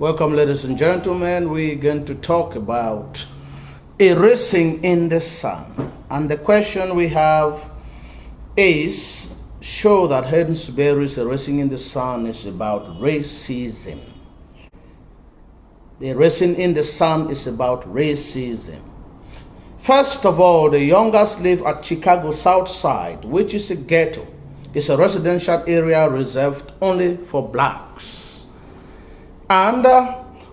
Welcome, ladies and gentlemen. We're going to talk about erasing in the sun. And the question we have is, show that Haydnesbury's erasing in the sun is about racism. The erasing in the sun is about racism. First of all, the youngest live at Chicago South Side, which is a ghetto. It's a residential area reserved only for blacks. And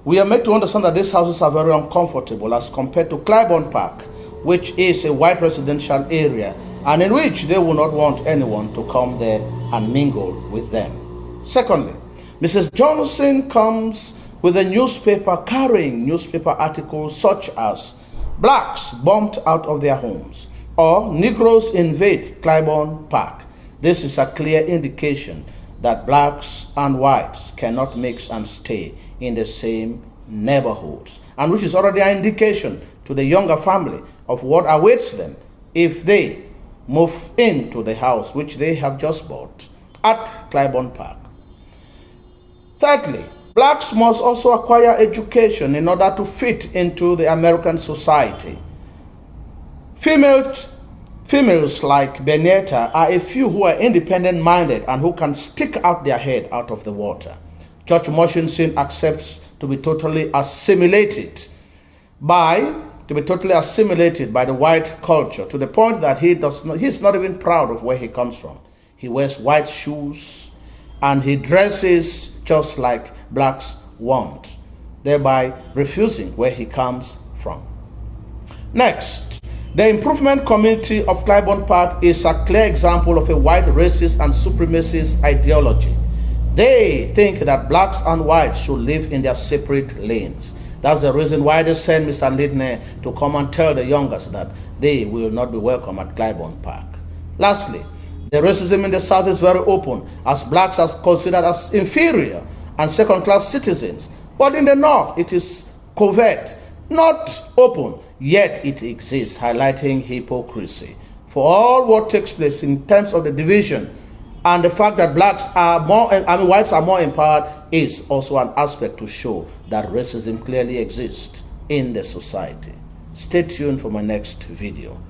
we are made to understand that these houses are very uncomfortable as compared to Claiborne Park, which is a white residential area, and in which they will not want anyone to come there and mingle with them. Secondly, Mrs. Johnson comes with a newspaper carrying newspaper articles such as blacks bumped out of their homes or Negroes invade Claiborne Park. This is a clear indication that blacks and whites cannot mix and stay in the same neighborhoods, and which is already an indication to the younger family of what awaits them if they move into the house which they have just bought at Claiborne Park. Thirdly, blacks must also acquire education in order to fit into the American society. Females like Benetta are a few who are independent-minded and who can stick out their head out of the water. George Washington accepts to be totally assimilated by the white culture, to the point that he's not even proud of where he comes from. He wears white shoes and he dresses just like blacks want, thereby refusing where he comes from. Next, the improvement community of Claiborne Park is a clear example of a white racist and supremacist ideology. They think that blacks and whites should live in their separate lanes. That's the reason why they send Mr. Lidner to come and tell the youngest that they will not be welcome at Claiborne Park. Lastly, the racism in the South is very open, as blacks are considered as inferior and second-class citizens. But in the North, it is covert, not open, yet it exists, highlighting hypocrisy. For all what takes place in terms of the division and the fact that whites are more empowered is also an aspect to show that racism clearly exists in the society. Stay tuned for my next video.